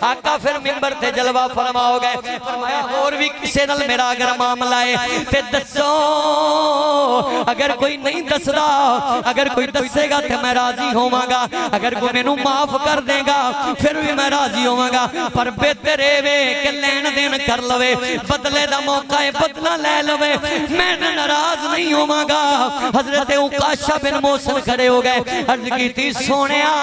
آقا پھر منبر تے جلوہ فرما ہو گئے فرمایا اور بھی کسے نال میرا اگر معاملہ ہے تے دسو اگر کوئی نہیں دسدا اگر کوئی دسے گا تے میں راضی ہوواں گا اگر کوئی مینوں معاف کر دے گا پھر بھی میں راضی ہوواں گا پر بہتر اے وے کہ لین دین کر لوے بدلے دا موقع ہے بدلہ لے لوے میں ناراض نہیں ہوواں گا حضرت عکاشہ بن محسن کھڑے ہو گئے عرض کی تھی سونیا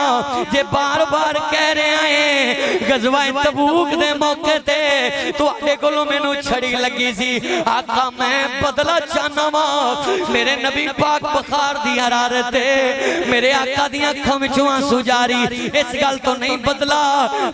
جے بار بار کہہ رہے ہیں غزوہ تبوک دے موقع تے تو آگے کولوں مینوں چھڑی لگی سی آقا میں بدلہ چاہنا ماں میرے نبی پاک بخار دی حرارت میرے آقا دیاں اکھاں وچوں آنسو جاری اس گل تو نہیں بدلا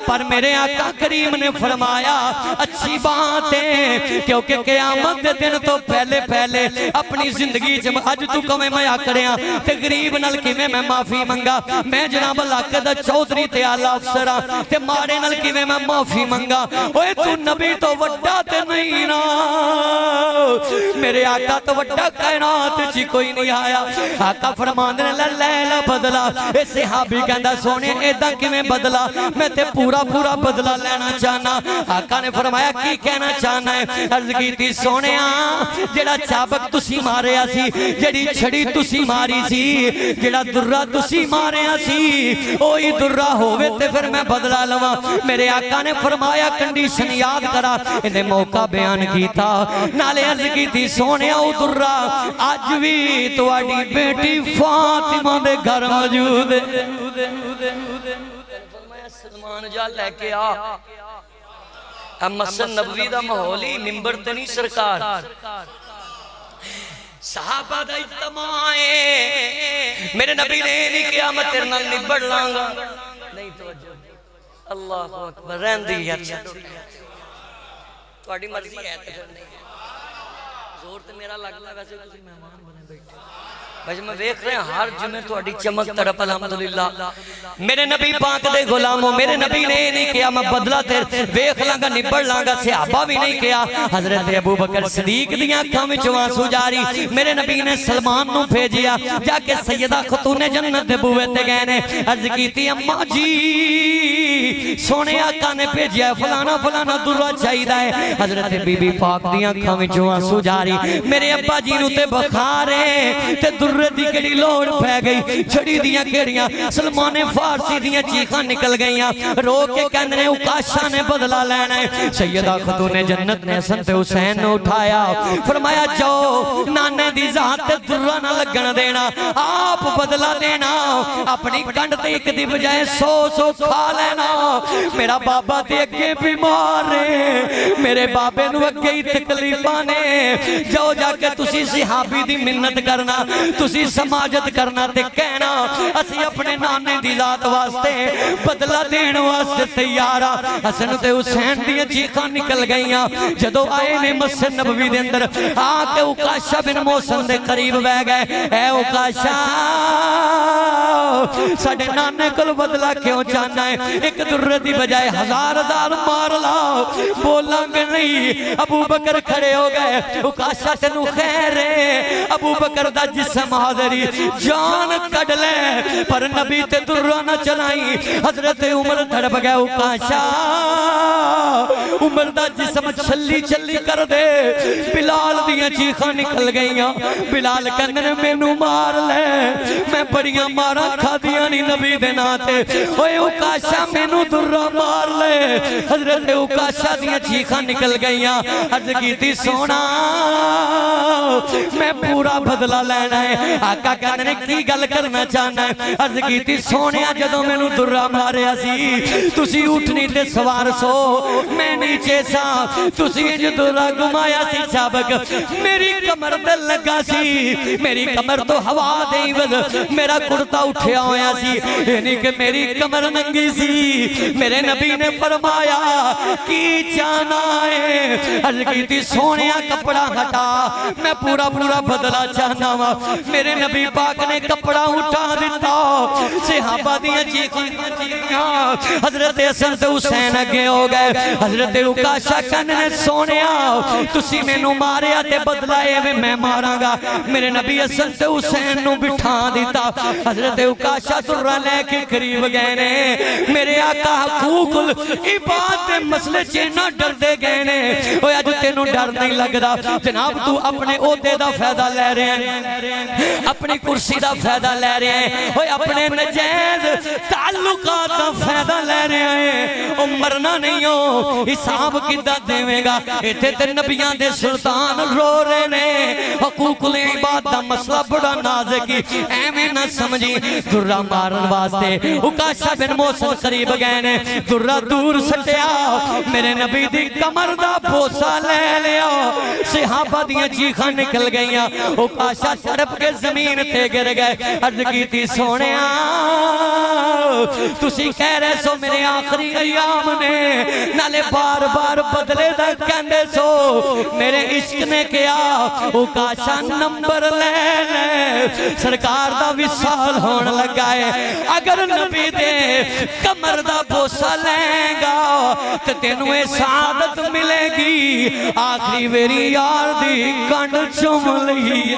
پر میرے آقا کریم نے فرمایا اچھی بات ہے کیونکہ قیامت دے دن تو پہلے پہلے اپنی زندگی جب اج تو کمیں میں آکڑیاں تے غریب نال کیویں میں معافی منگا میں جناب علاقے دا چودھری تے اعلی افسراں تے ماڑے نال کیویں میں معافی منگا اوئے تو نبی تو وڈا تے نہیں نا میرے آقا تو وڈا کائنات جی کوئی نہیں آیا آقا فرماندے نے لیلا بدلا اے صحابی کہندا سونے ایداں کیویں بدلا میں تے پورا پورا بدلا لینا چاہنا آقا نے فرمایا کی کہنا چاہنا ہے عرض کیتی سونیا جڑا چابک تسی ماریا سی جڑی چھڑی تسی ماری سی جڑا درہ تسی ماریا سی اوہی درہ ہووے تے پھر میں بدلا لواں میرے آقا نے فرمایا کنڈیشن یاد کرا انہیں موقع بیان کیتا نالے عرض کیتی سونیا او درہ آج بھی تواڈی بیٹی فاطمہ دے گھر موجود ہے فرمایا سلمان جا لے کے آ مسجد نبوی دا ماحولی منبر تے نہیں سرکار صحابہ دا اجتماع ہے میرے نبی نے نہیں کیا میں تیرے نال نبڑ لانگا نہیں توجہ اللہ اکبر رہن دی یار تواڈی مرضی ہے تے پھر نہیں زور تے میرا لگدا ویسے تسی مہمان بنے بیٹھے بھائی میں دیکھ رہے ہیں ہر جمعے تو اڈی چمک طرف الحمدللہ میرے نبی پاک دے غلاموں میرے نبی نے نہیں کیا میں بدلہ تیر دیکھ لانگا نبڑ لانگا صحابہ بھی نہیں کیا حضرت ابو بکر صدیق دیاں اکھاں وچوں آنسو جاری میرے نبی نے سلمان نو بھیجیا جا کے سیدہ خاتون جنت دے بوئے تے گئے نے عرض کیتی اماں جی سونے آقا نے بھیجیا فلانا فلانا درہ چاہیدہ ہے حضرت بی بی پاک دیاں اکھاں وچوں آنسو جاری میرے ابا جی نو تے بخارے تے درہ دی کڑی لوڑ پہ گئی چھڑی دیاں کڑیاں سلمان فارسی دیاں چیخاں نکل گئیاں رو کے کہنے عکاشہ نے بدلہ لینا ہے سیدہ خاتون جنت نے حسن تے حسین نے اٹھایا فرمایا جاؤ نانے دی ذات درہ نہ لگن دینا آپ بدلہ دینا اپنی کنڈ تے ایک دی بجائے سو کھا لینا میرا بابا تے اگے بیمار ہے میرے بابے نو اگے ہی تکلیفانے جاؤ جا کے تسی صحابی دی منت کرنا تسی سماجت کرنا تے کہنا اسی اپنے نانے دی ذات واسطے بدلہ دین واسطے تیارا حسن تے حسین دی چیخاں نکل گئیاں جدو آئے نے مسجد نبوی دے اندر آکے عکاشہ بن محسن دے قریب بہ گئے اے عکاشہ ساڑھے نانے کل بدلہ کیوں چاہنا ہے ایک درہ دی بجائے ہزار مار لاؤ بولاں گے نہیں ابو بکر کھڑے ہو گئے عکاشہ تنو خیر ہے ابو بکر دا جسم حاضری جان کڑ لے پر نبی تے درہ نہ چلائی حضرت عمر دھڑپ گئے عکاشہ عمر دا جسم چھلی چھلی کر دے بلال دیاں چیخاں نکل گئیاں بلال کہنے میں نو مار لے میں بڑیاں مارا کھا دیا نہیں نبی دے ناتے اوے عکاشہ میں نو درہ مار لے حضرت عکاشہ دیاں چیخاں نکل گئیاں عرض کیتی سونا میں پورا بدلہ لینا ہے آقا کہنے نے کی گل کرنا چاہنا ہے عرض کیتی سونیا جدو میں نو درہ ماریا سی تسی اٹھنی تے سوار سو میں نیچے سا تسی جو درہ گمایا سی چابک میری کمر دل لگا سی میری کمر تو ہوا دیں بل میرا کرتا اٹھیا ہویا سی یعنی کہ میری کمر ننگی سی میرے نبی نے فرمایا کی جانا ہے عرض کیتی سونیا کپڑا ہٹا میں پورا بدلہ چاہنا ہوا میرے نبی پاک نے کپڑا اٹھا دیتا صحابہ دیاں چیخاں حضرت حسن تے حسین اگے ہو گئے حضرت عکاشہ کہنے نے سونیا تسی میں نو ماریا تے بدلہ اے میں ماراں گا میرے نبی حسن تے حسین نو بٹھا دیتا حضرت عکاشہ درہ لے کے قریب گئے نے میرے آقا حقوق العباد دے مسئلے چینا ڈر دے گئے نے اوہ اج تینوں ڈر نہیں لگ دا جناب تو اپنے عہدے دا فائدہ لے رہے ہیں اپنی کرسی دا فائدہ لے رہے ہیں اوہ اپنے نجائز تعلقات دا فائدہ لے رہے ہیں او مرنا نہیں ہو حساب کدہ دیویں گا ایتھے تے نبیان دے سلطان رو رہے نے حقوق العباد دا مسئلہ بڑا نازکی ایمیں نہ سمجھی درہ مارن واسطے عکاشہ بن محسن قریب گئے نے درہ دور سٹیا میرے نبی دی کمر دا بوسا لے لیا صحابہ دیاں چیخاں نکل گئیاں عکاشہ تڑپ کے زمین تے گر گئے عرض کی تھی سونیا تسی کہہ رہے سو میرے آخری ایام نے نالے بار بار بدلے دا کہندے سو میرے عشق نے کیا عکاشہ نمبر لے لے سرکار دا وصال ہون لگا ہے اگر نبی دے کمر دا بوسا لیں گا تو تینویں سعادت ملے گی آخری ویری یار دی کنڈ چم لئی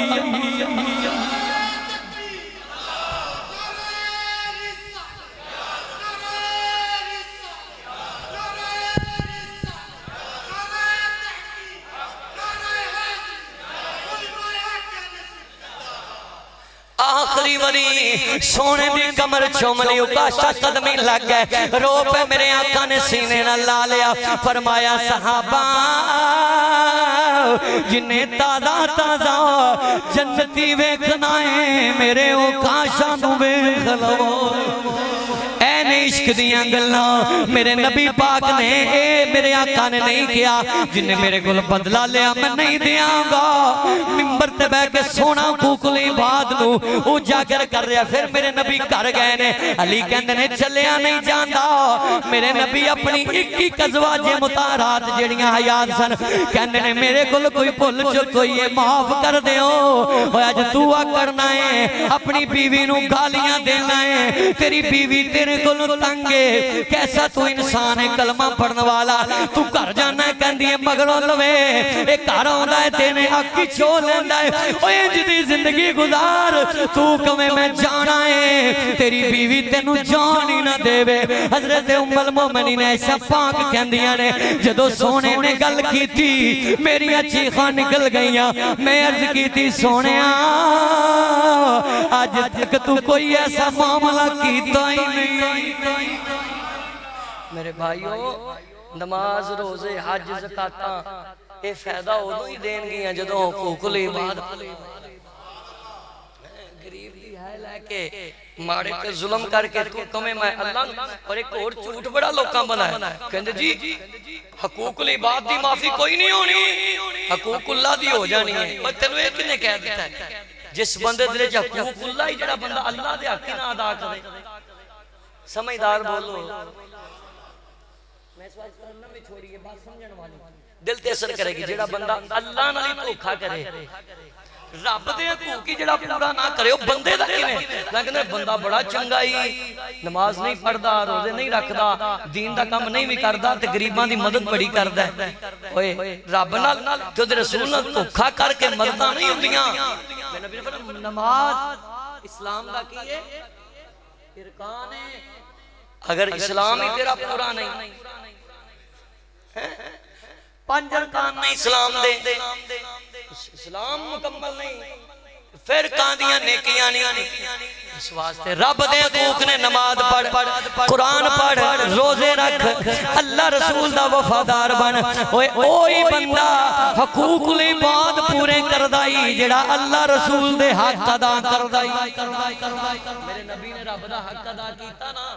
آخری وری سونے دی کمر چوملی عکاشہ قدمی لگ گئے رو پہ میرے آقا نے سینے نہ لا لیا فرمایا صحابہ جنہیں تازہ تازہ جنتی ویکھنائیں میرے عکاشہ نو ویکھلو عشق دیاں گلنا میرے نبی پاک نے میرے آقا نے نہیں کیا جنہیں میرے گل بدلہ لیا میں نہیں دیاں گا ممبر تے بے کے سونا کوکلی باد نو او جاگر کر رہا پھر میرے نبی کر گئے نے علی کہندے نے چلیا نہیں جاندہ میرے نبی اپنی اکی قضواجے مطارات جڑیاں حیات سن کہندے نے میرے گل کوئی پل جو کوئی یہ معاف کر دے ہو آج دعا کرنا ہے اپنی بیوی نو گالیاں دینا ہے تیری بیوی تیرے گل تنگے کیسا تو انسان ہے کلمہ پڑھنے والا تو کر جانا ہے کہندی ہے مگروں لوے ایک کارا ہوندہ ہے تینے حق کی چھو لیندہ ہے اوہ جدی زندگی گزار تو کمیں میں جانا ہے تیری بیوی تینو جانی نہ دے بے حضرت ام المومنین ایسا پاک کہندیاں نے جدو سونے نے گل کی تھی میری اچھی خان نکل گئیاں میں عرض کی تھی سونے آج تک تو کوئی ایسا معاملہ کیتا ہی نہیں میرے بھائیو نماز روزے حج زکاتاں اے فائدہ ادو ہی دین گیاں جدو حقوق العباد غریب دی ہے لے کے مارے کے ظلم کر کے تو تمہیں میں اللہ اور ایک اور چوٹ بڑا لوکاں بنا ہے کہندے جی حقوق العباد دی معافی کوئی نہیں ہونی حقوق اللہ دی ہو جانی ہے اور تینو ایک نے کہہ دیتا ہے جس بندے دلے جا حقوق اللہ ہی جڑا بندہ اللہ دے حق نہ ادا کرے سمجھدار بولو میں اس وقت کرنا میں چھوڑی یہ بات سمجھن والی دل تے اثر کرے گی جڑا بندہ اللہ نالی دھوکھا کرے رب دے حقوق کی جڑا پورا نہ کرے وہ بندے دا کیویں لیکن بندہ بڑا چنگا ہی نماز نہیں پڑھدا روزے نہیں رکھدا دین دا کام نہیں بھی کردا تے غریباں دی مدد بڑی کردا ہے اوئے رب نال تے دے رسول نال دھوکھا کر کے مدداں نہیں ہوندیاں میں نبی نے فرمایا نماز اسلام دا کی ہے ارکان ہے اگر اسلام ہی تیرا پورا نہیں پانچ ارکان نہیں اسلام دے اسلام مکمل نہیں پھر کاندیاں نیکیاں نہیں اس واسطے رب دے حقوق نے نماز پڑھ قرآن پڑھ روزے رکھ اللہ رسول دا وفادار بن اوہی بندہ حقوق العباد پورے کردائی جڑا اللہ رسول دے حق ادا کردائی میرے نبی نے رب دا حق ادا کیتا نا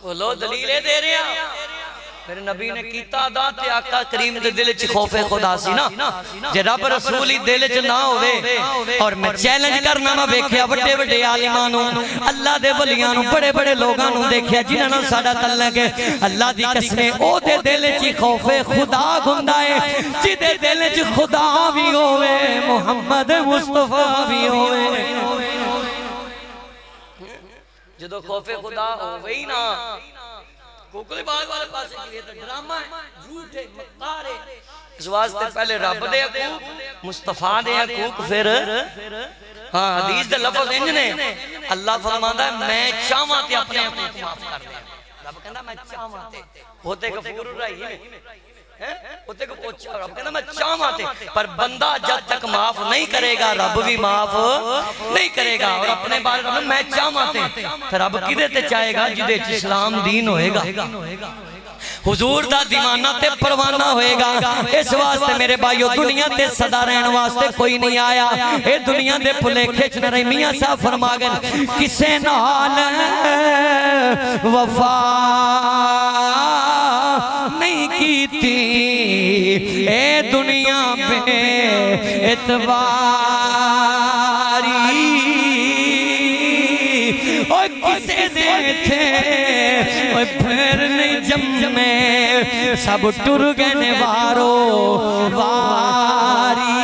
وہ لو دلیلیں دے رہے ہیں میرے نبی نے کیتا ادا تے آقا کریم دے دل چ خوف خدا سی نا جے رب رسول ہی دل چ نہ ہوے اور میں چیلنج کرنا میں ویکھیا بڑے بڑے عالماں نو اللہ دے ولیاں نو بڑے بڑے لوگاں نو دیکھیا جنہاں نال ساڈا تعلق ہے اللہ دی قسم او دے دل چ خوف خدا ہوندا ہے جے دے دل چ خدا وی ہوے محمد مصطفی وی ہوے جدو خوف خدا ہوے ہی نا کوکلے باغ والے پاسے کے لیے تو ڈرامہ ہے، جھوٹ ہے، مکار ہے. اس واسطے پہلے رب دے حقوق، مصطفیٰ دے حقوق، پھر ہاں حدیث دے لفظ انجنے. اللہ فرماتا ہے میں چاہواں تے اپنے حقوق معاف کر دیا. رب کہنا میں چاہواں تے ہوتے غفور الرحیم ہوتے رب کہنا میں چاہواں تے، پر بندہ جب تک معاف نہیں کرے گا رب بھی معاف نہیں کرے گا. اور اپنے بارے میں میں چاہواں تے، پھر رب کدے تے چاہے گا جدے اسلام دین ہوئے گا، حضور دا دیوانہ تے پروانہ ہوئے گا. اس واسطے میرے بھائیو دنیا تے صدا رہن واسطے کوئی نہیں آیا. اے دنیا دے پھلے کھچ نہ رہی. میاں صاحب فرما گئے کسے نال وفا نہیں کیتی اے دنیا پہ اعتباری، اور کسے دے تھے پھر نہیں جمے سب ٹر گئے وارو واری.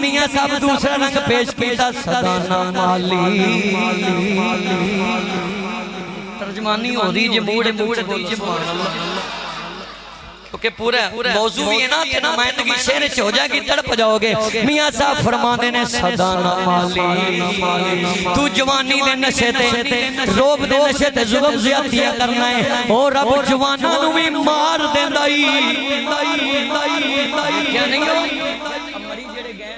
میاں صاحب دوسرا رنگ پیش کیتا صدانہ مالی. ترجمانی ہو رہی جی موڑے موڑے دیجئے سبحان اللہ، کیونکہ پورا موضوع یہ نا کہ نمائندگی شہر سے ہو جائے گی تڑپ جاؤ گے. میاں صاحب فرما دینے صدانہ مالی تو جوانی دے نشے تے روب دے نشے تے ظلم زیادتیاں کرنا ہے، اور رب جوانانو بھی مار دیں دائی. کیا نہیں ہو امری جڑے گئے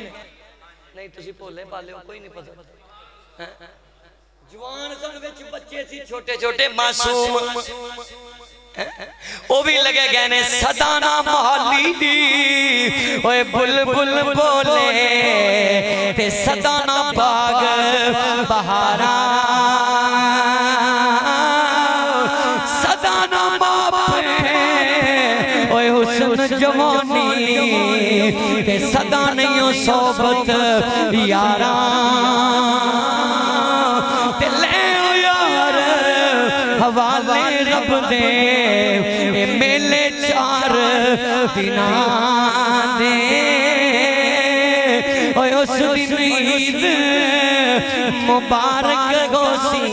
نہیں تسی پولے پالے ہو کوئی نہیں پتا. جوان سن وچ بچے سی چھوٹے چھوٹے معصوم، وہ بھی لگے گئے نے صدانہ محلی اوے بلبل بولے تے صدانہ باغ بہارا. صدانہ باپے اوے حسن جوانی تے صدانیوں صحبت یاراں. حوالے رب دے اے میلے چار دنا دے اوے اس دن عید مبارک گوسی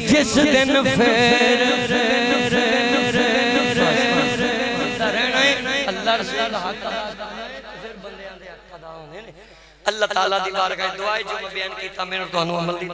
جس دن پھر اللہ رسول اللہ تعالیٰ دی بارگاہ دعائے جو میں بیان کیتا میں نے تو انہوں عمل دی.